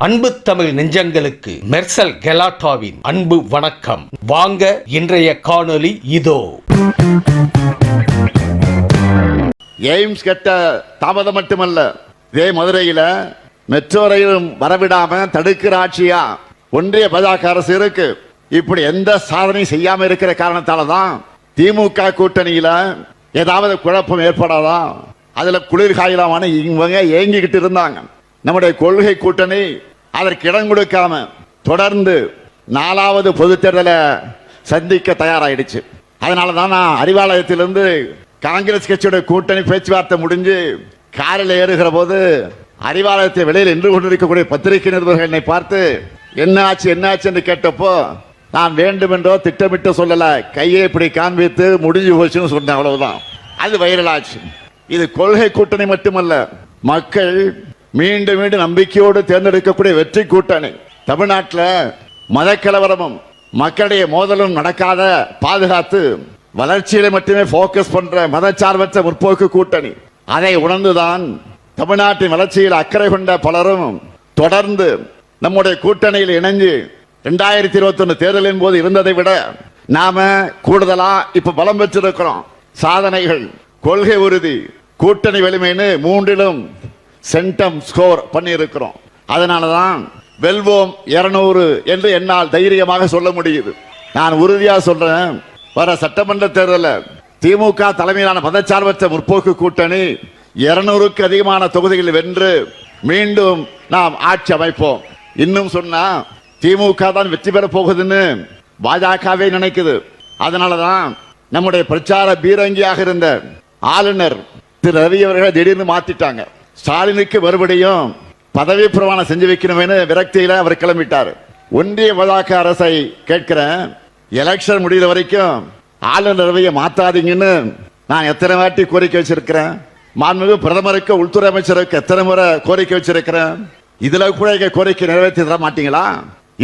அன்பு தமிழ் நெஞ்சங்களுக்கு மெர்சல் கெலாட்டாவின் அன்பு வணக்கம். வாங்க இன்றைய காணொளி இதோ. எய்ம்ஸ் கட்ட தாமதம் மட்டுமல்ல, இதே மதுரையில மெட்ரோ ரயிலும் வரவிடாம தடுக்கிற ஆட்சியா ஒன்றிய பாஜக அரசு இருக்கு. இப்படி எந்த சாதனையும் செய்யாம இருக்கிற காரணத்தால தான் திமுக கூட்டணியில ஏதாவது குழப்பம் ஏற்படாதா, அதுல குளிர்காயலாமான இவங்க ஏங்கிக்கிட்டு இருந்தாங்க. நம்முடைய கொள்கை கூட்டணி அதற்கு இடம் கொடுக்காம தொடர்ந்து 4வது பொதுத் தேர்தலை சந்திக்க தயாராயிடுச்சு. அதனாலதான் நான் அறிவாலயத்திலிருந்து காங்கிரஸ் கட்சியோட கூட்டணி பேச்சுவார்த்தை முடிஞ்சு காரில் ஏறுகிற போது அறிவாலயத்தை வெளியில் நின்று கொண்டிருக்கக்கூடிய பத்திரிகை நிருபர்கள் என்னை பார்த்து என்ன ஆச்சு என்று கேட்டப்போ நான் வேண்டுமென்றோ திட்டமிட்டு சொல்லல, கையை இப்படி காண்பித்து முடிஞ்சு போச்சுன்னு சொன்னேன். அவ்வளவுதான். அது வைரலாச்சு. இது கொள்கை கூட்டணி மட்டுமல்ல, மக்கள் மீண்டும் மீண்டும் நம்பிக்கையோடு தேர்ந்தெடுக்கக்கூடிய வெற்றி கூட்டணி. தமிழ்நாட்டில் மத கலவரமும் மக்களுடைய மோதலும் நடக்காத பாதுகாத்து வளர்ச்சியில மட்டுமே போக்கஸ் பண்ற மதச்சார்பற்ற முற்போக்கு கூட்டணி. அதை உணர்ந்துதான் தமிழ்நாட்டின் வளர்ச்சியில் அக்கறை கொண்ட பலரும் தொடர்ந்து நம்முடைய கூட்டணியில் இணைஞ்சு 2021 தேர்தலின் போது இருந்ததை விட நாம கூடுதலா இப்ப பலம் பெற்றிருக்கிறோம். சாதனைகள், கொள்கை உறுதி, கூட்டணி வலிமைன்னு மூன்றிலும் சென்டம் ஸ்கோர் பண்ணி இருக்கிறோம். அதனாலதான் வெல்வோம் 200 என்று என்னால் தைரியமாக சொல்ல முடியுது. நான் உறுதியா சொல்றேன், வர சட்டமன்ற தேர்தலில் திமுக தலைமையிலான மதச்சார்பற்ற முற்போக்கு கூட்டணி 200க்கு அதிகமான தொகுதிகளில் வென்று மீண்டும் நாம் ஆட்சி அமைப்போம். இன்னும் சொன்னா திமுக தான் வெற்றி பெற போகுதுன்னு பாஜகவே நினைக்குது. அதனாலதான் நம்முடைய பிரச்சார பீரங்கியாக இருந்த ஆளுநர் திரு ரவி அவர்களை திடீர்னு மாத்திட்டாங்க. ஸ்டாலினுக்கு மறுபடியும் பதவி பிரமாணம் செஞ்சு வைக்கணும்னு விரக்தியில அவர் கிளம்பிட்டார். ஒன்றிய பாஜக அரசை கேட்கிறேன், எலெக்ஷன் முடிகிற வரைக்கும் ஆளுநர் ரவியை மாத்தாதீங்கன்னு நான் எத்தனை வாட்டி கோரிக்கை வச்சிருக்கிறேன். மாண்புமிகு பிரதமருக்கு, உள்துறை அமைச்சருக்கு எத்தனை முறை கோரிக்கை வச்சிருக்கிறேன். இதுல கூட எங்க கோரிக்கை நிறைவேற்றி தர மாட்டீங்களா?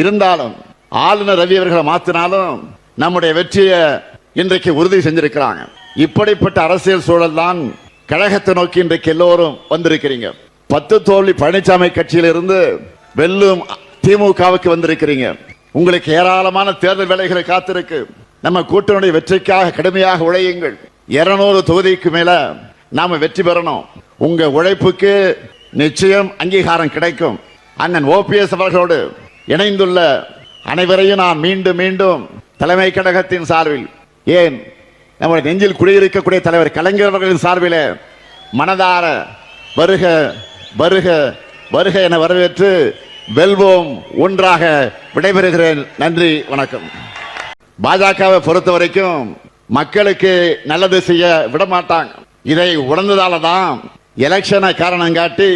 இருந்தாலும் ஆளுநர் ரவி அவர்களை மாத்தினாலும் நம்முடைய வெற்றியை இன்றைக்கு உறுதி செஞ்சிருக்கிறாங்க. இப்படிப்பட்ட அரசியல் சூழல் தான் கழகத்தை நோக்கி இன்றைக்கு எல்லோரும் வந்திருக்கிறீங்க. 10 தோல்வி பழனிசாமி கட்சியிலிருந்து வெல்லும் திமுகவுக்கு வந்திருக்கிறீங்க. உங்களுக்கு ஏராளமான தேர்தல் வேலைகளை காத்திருக்கு. நம்ம கூட்டணியுடைய வெற்றிக்காக கடுமையாக உழையுங்கள். 200 தொகுதிக்கு மேல நாம வெற்றி பெறணும். உங்க உழைப்புக்கு நிச்சயம் அங்கீகாரம் கிடைக்கும். அண்ணன் ஓபிஎஸ் அவர்களோடு இணைந்துள்ள அனைவரையும் நான் மீண்டும் மீண்டும் தலைமை கழகத்தின் சார்பில், ஏன் நம்முடைய நெஞ்சில் குடியிருக்கக்கூடிய தலைவர் கலைஞர் அவர்களின் சார்பில் மனதார வருக வருக வருக என வரவேற்று வெல்வோம் ஒன்றாக விடைபெறுகிறேன். நன்றி, வணக்கம். பாஜகவை பொறுத்த வரைக்கும் மக்களுக்கு நல்லது செய்ய விட மாட்டாங்க. இதை உணர்ந்ததால தான் எலெக்ஷனை காரணம் காட்டி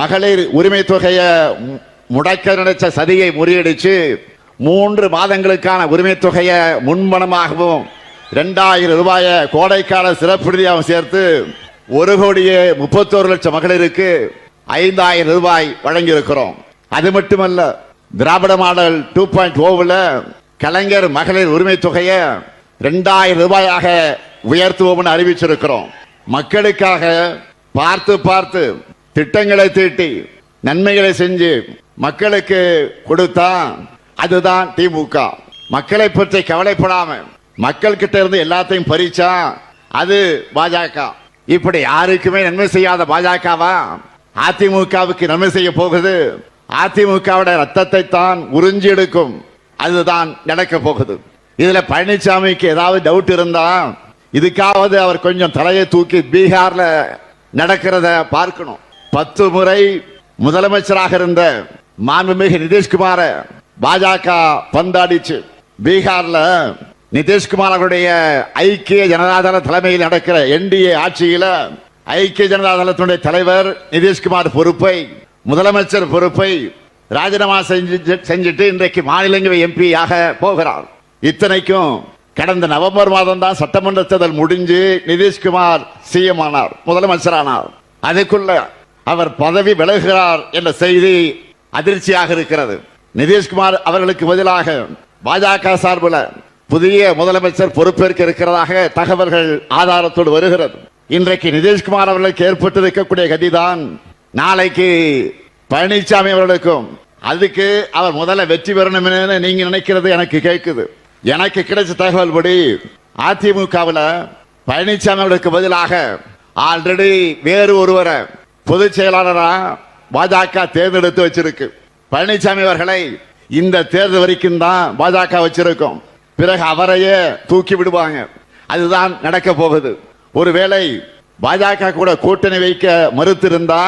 மகளிர் உரிமை தொகையை முடக்க நினைச்ச சதியை முறியடிச்சு 3 மாதங்களுக்கான உரிமை தொகையை முன்பணமாகவும் 2000 ரூபாயை கோடைக்கால சிறப்பு நிதியாகவும் சேர்த்து 1,31,00,000 மகளிருக்கு 5000 ரூபாய் வழங்கி இருக்கிறோம். அது மட்டுமல்ல, திராவிட மாடல் 2.0 கலைஞர் மகளிர் உரிமை தொகையை 2000 ரூபாயாக உயர்த்துவோம் அறிவிச்சிருக்கிறோம். மக்களுக்காக பார்த்து பார்த்து திட்டங்களை தீட்டி நன்மைகளை செஞ்சு மக்களுக்கு கொடுத்தா அதுதான் திமுக. மக்களை பற்றி கவலைப்படாம மக்கள் கிட்ட இருந்து எல்லாத்தையும் பறிச்சா அது பாஜக. இப்படி யாருக்குமே நன்மை செய்யாத பாஜகவா அதிமுகவுக்கு நன்மை செய்ய போகுது? அதிமுகவோட ரத்தத்தை தான் உறிஞ்சி எடுக்கும். அதுதான் நடக்க போகுது. இதுல பழனிசாமிக்கு ஏதாவது டவுட் இருந்தா இதுக்காவது அவர் கொஞ்சம் தலையை தூக்கி பீகார்ல நடக்கிறத பார்க்கணும். 10 முறை முதலமைச்சராக இருந்த மாண்புமிகு நிதிஷ்குமார பாஜக பந்தாடிச்சு. பீகார்ல நிதிஷ்குமார் அவருடைய ஐக்கிய ஜனதாதள தலைமையில் நடக்கிற என்டிஏ ஆட்சியில ஐக்கிய ஜனதாதளத்தினுடைய தலைவர் நிதிஷ்குமார் பொறுப்பை, முதலமைச்சர் பொறுப்பை ராஜினாமா செஞ்சுட்டு இன்றைக்கு மாநிலங்களவை எம்பியாக போகிறார். இத்தனைக்கும் கடந்த நவம்பர் மாதம் தான் சட்டமன்ற தேர்தல் முடிஞ்சு நிதிஷ்குமார் சிஎம் ஆனார், முதலமைச்சரானார். அதுக்குள்ள அவர் பதவி விலகுகிறார் என்ற செய்தி அதிர்ச்சியாக இருக்கிறது. நிதிஷ்குமார் அவர்களுக்கு பதிலாக பாஜக சார்பில் புதிய முதலமைச்சர் பொறுப்பேற்க இருக்கிறதாக தகவல்கள் ஆதாரத்தோடு வருகிறது. இன்றைக்கு நிதிஷ்குமார் அவர்களுக்கு ஏற்பட்டிருக்கக்கூடிய கதிதான் நாளைக்கு பழனிசாமி அவர்களுக்கும். அதுக்கு அவர் முதல்ல வெற்றி பெறணும்னு நீங்க நினைக்கிறது எனக்கு கேட்குது. எனக்கு கிடைச்ச தகவல் படி அதிமுகவில் பழனிசாமி அவர்களுக்கு பதிலாக ஆல்ரெடி வேறு ஒருவரை பொதுச் செயலாளரா பாஜக தேர்ந்தெடுத்து வச்சிருக்கு. பழனிசாமி அவர்களை இந்த தேர்தல் வரைக்கும் தான் பாஜக வச்சிருக்கும். பிறகு அவரையே தூக்கி விடுவாங்க. அதுதான் நடக்க போகுது. ஒருவேளை பாஜக கூட கூட்டணி வைக்க மறுத்திருந்தா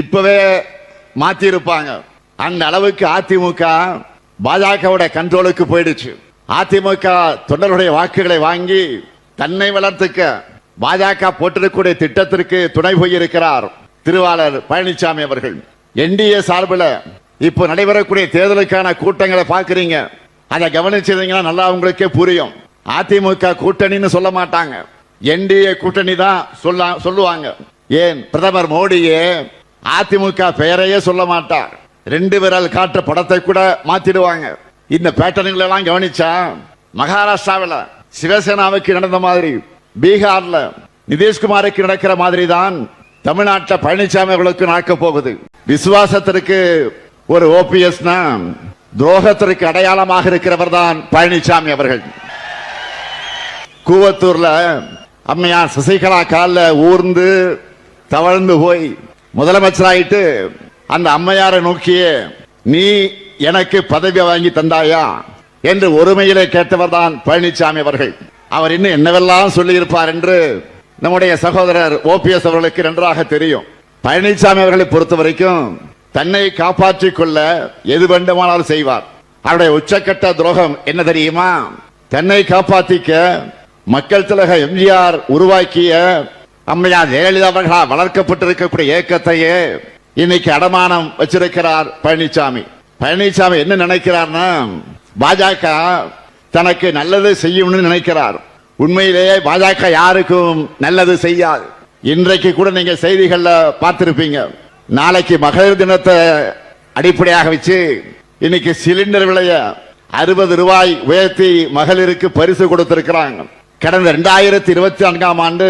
இப்பவே மாத்தி இருப்பாங்க. அந்த அளவுக்கு அதிமுக பாஜகவோட கண்ட்ரோலுக்கு போயிடுச்சு. அதிமுக தொண்டர்களுடைய வாக்குகளை வாங்கி தன்னை வளர்த்துக்க பாஜக போட்டிருக்கக்கூடிய திட்டத்திற்கு துணை போயிருக்கிறார் திருவாளர் பழனிசாமி அவர்கள். என்டிஏ சார்பில் இப்போ நடைபெறக்கூடிய தேர்தலுக்கான கூட்டங்களை பார்க்கிறீங்க. அதை கவனிச்சிருந்தீங்கன்னா நல்லா உங்களுக்கே புரியும். அதிமுக கூட்டணின்னு சொல்ல மாட்டாங்க, என்டிஏ கூட்டணி தான் சொல்லுவாங்க. ஏன் பிரதமர் மோடியே அதிமுக பெயரையே சொல்ல மாட்டார். 2 விரல் காட்டுற படத்தை கூட மாத்திடுவாங்க. இந்த பேட்டர்ன்கள் எல்லாம் கவனிச்சா மகாராஷ்டிராவில் சிவசேனாவுக்கு நடந்த மாதிரி, பீகார்ல நிதிஷ்குமாருக்கு நடக்கிற மாதிரி தான் தமிழ்நாட்டில் பழனிசாமி அவர்களுக்கு நடக்க போகுது. விசுவாசத்திற்கு ஒரு ஓபிஎஸ் துரோகத்திற்கு அடையாளமாக இருக்கிறவர் தான் பழனிசாமி அவர்கள். கூவத்தூர்ல அம்மையார் சசிகலா காலில் ஊர்ந்து தவழ்ந்து போய் முதலமைச்சராயிட்டு அந்த அம்மையாரை நோக்கியே நீ எனக்கு பதவி வாங்கி தந்தாயா என்று ஒருமையிலே கேட்டவர் தான் பழனிசாமி அவர்கள். அவர் இன்னும் என்னவெல்லாம் சொல்லி இருப்பார் என்று நம்முடைய சகோதரர் ஓபிஎஸ் அவர்களுக்கு நன்றாக தெரியும். பழனிசாமி அவர்களை பொறுத்த வரைக்கும் தன்னை காப்பாற்றிக் கொள்ள எது வேண்டுமானாலும் செய்வார். அவருடைய உச்சக்கட்ட துரோகம் என்ன தெரியுமா? தன்னை காப்பாற்றிக்க மக்கள் திலக எம்ஜிஆர் உருவாக்கிய அம்மையார் ஜெயலலிதா அவர்களால் வளர்க்கப்பட்டிருக்கக்கூடிய இயக்கத்தையே இன்னைக்கு அடமானம் வச்சிருக்கிறார் பழனிசாமி. பழனிசாமி என்ன நினைக்கிறார்னா பாஜக தனக்கு நல்லது செய்யும்னு நினைக்கிறார். உண்மையிலேயே பாஜக யாருக்கும் நல்லது செய்யாது. இன்றைக்கு கூட நீங்க செய்திகள்ல பார்த்திருப்பீங்க. நாளைக்கு மகளிர் தினத்தை அடிப்படையாக வச்சு இன்னைக்கு சிலிண்டர் விலைய 60 ரூபாய் உயர்த்தி மகளிருக்கு பரிசு கொடுத்திருக்கிறாங்க. கடந்த 2024ஆம் ஆண்டு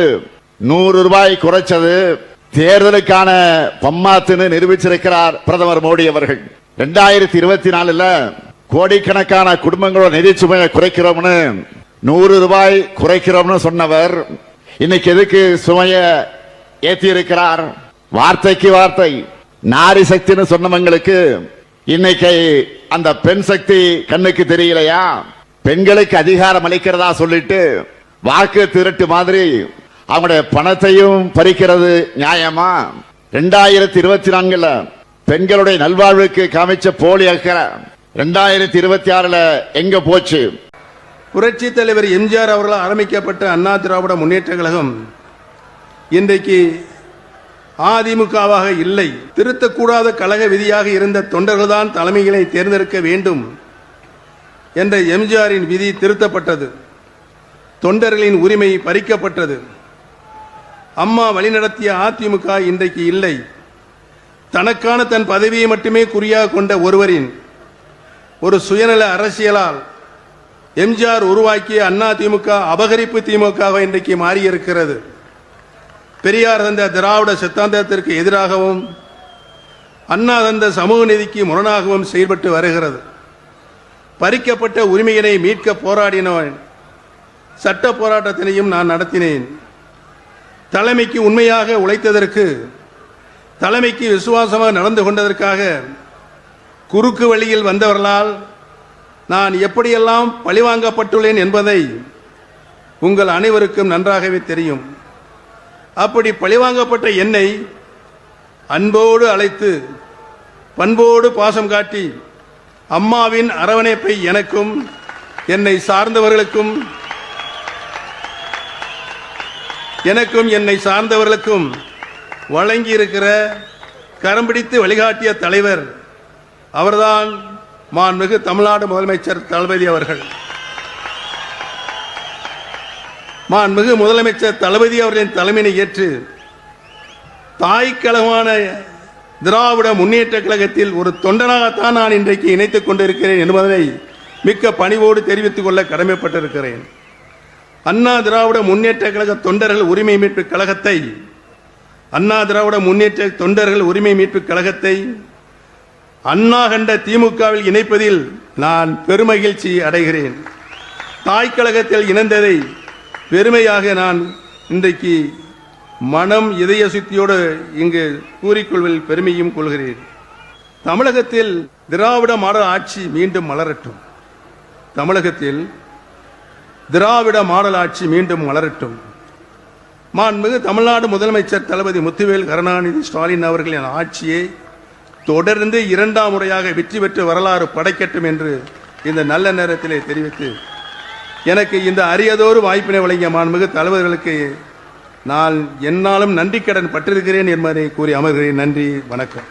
100 ரூபாய் குறைச்சது தேர்தலுக்கான பம்மாத்துன்னு நிரூபிச்சிருக்கிறார் பிரதமர் மோடி அவர்கள். 2024ல கோடிக்கணக்கான குடும்பங்களோட நிதி சுமையை குறைக்கிறோம்னு 100 ரூபாய் குறைக்கிறோம்னு சொன்னவர் இன்னைக்கு எதுக்கு சுமையை ஏற்றி இருக்கிறார்? வார்த்தைக்கு வார்த்தை நாரி சக்தின்னு சொன்னவங்களுக்கு இன்னைக்கு அந்த பெண் சக்தி கண்ணுக்கு தெரியலையா? பெண்களுக்கு அதிகாரம் அளிக்கிறதா சொல்லிட்டு வாக்கு திருட்டு மாதிரி அவங்களுடைய பணத்தையும் பறிக்கிறது நியாயமா? 2024ல பெண்களுடைய நல்வாழ்வுக்கு காமிச்ச போலி அக்கறை 2026ல எங்க போச்சு? புரட்சி தலைவர் எம்ஜிஆர் அவர்களால் ஆரம்பிக்கப்பட்ட அண்ணா திராவிட முன்னேற்ற கழகம் இன்றைக்கு அதிமுகவாக இல்லை. திருத்தக்கூடாத கழக விதியாக இருந்த தொண்டர்கள்தான் தலைமைகளை தேர்ந்தெடுக்க வேண்டும் என்ற எம்ஜிஆரின் விதி திருத்தப்பட்டது. தொண்டர்களின் உரிமை பறிக்கப்பட்டது. அம்மா வழிநடத்திய அதிமுக இன்றைக்கு இல்லை. தனக்கான தன் பதவியை மட்டுமே குறியாக கொண்ட ஒருவரின் ஒரு சுயநல அரசியலால் எம்ஜிஆர் உருவாக்கிய அண்ணா திமுக அபகரிப்பு திமுக இன்றைக்கு மாறியிருக்கிறது. பெரியார் தந்த திராவிட சித்தாந்தத்திற்கு எதிராகவும் அண்ணா தந்த சமூக நீதிக்கு முரணாகவும் செயல்பட்டு வருகிறது. பறிக்கப்பட்ட உரிமையினை மீட்க போராடினேன். சட்ட போராட்டத்தினையும் நான் நடத்தினேன். தலைமைக்கு உண்மையாக உழைத்ததற்கு, தலைமைக்கு விசுவாசமாக நடந்து கொண்டதற்காக குறுக்கு வழியில் வந்தவர்களால் நான் எப்படியெல்லாம் பழிவாங்கப்பட்டுள்ளேன் என்பதை உங்கள் அனைவருக்கும் நன்றாகவே தெரியும். அப்படி பழிவாங்கப்பட்ட என்னை அன்போடு அழைத்து பண்போடு பாசம் காட்டி அம்மாவின் அரவணைப்பை எனக்கும் என்னை சார்ந்தவர்களுக்கும் வழங்கி இருக்கிற கரம்பிடித்து வழிகாட்டிய தலைவர் அவர்தான் மாண்புமிகு தமிழ்நாடு முதலமைச்சர் தளபதி அவர்கள். மாண்புமிகு முதலமைச்சர் தளபதி அவர்களின் தலைமையை ஏற்று தாய் கழகமான திராவிட முன்னேற்ற கழகத்தில் ஒரு தொண்டனாகத்தான் நான் இன்றைக்கு இணைத்துக் கொண்டிருக்கிறேன் என்பதை மிக்க பணிவோடு தெரிவித்துக் கொள்ள கடமைப்பட்டிருக்கிறேன். அண்ணா திராவிட முன்னேற்ற கழக தொண்டர்கள் உரிமை மீட்பு கழகத்தை அண்ணா கண்ட திமுகவில் இணைப்பதில் நான் பெருமகிழ்ச்சி அடைகிறேன். தாய் கழகத்தில் இணைந்ததை பெருமையாக நான் இன்றைக்கு மனம் இதய சுத்தியோடு இங்கு கூறிக்கொள்வதில் பெருமையும் கொள்கிறேன். தமிழகத்தில் திராவிட மாடல் ஆட்சி மீண்டும் மலரட்டும். தமிழகத்தில் திராவிட மாடல் ஆட்சி மீண்டும் மலரட்டும். மாண்புமிகு தமிழ்நாடு முதலமைச்சர் தளபதி முத்துவேல் கருணாநிதி ஸ்டாலின் அவர்களின் ஆட்சியை தொடர்ந்து இரண்டாம் முறையாக வெற்றி பெற்று வரலாறு படைக்கட்டும் என்று இந்த நல்ல நேரத்திலே தெரிவித்து எனக்கு இந்த அரியதொரு வாய்ப்பினை வழங்கிய மாண்புமிகு தலைவர்களுக்கு நான் என்னாலும் நன்றி கடன் பட்டிருக்கிறேன் என்பதை கூறி அமர்கிறேன். நன்றி, வணக்கம்.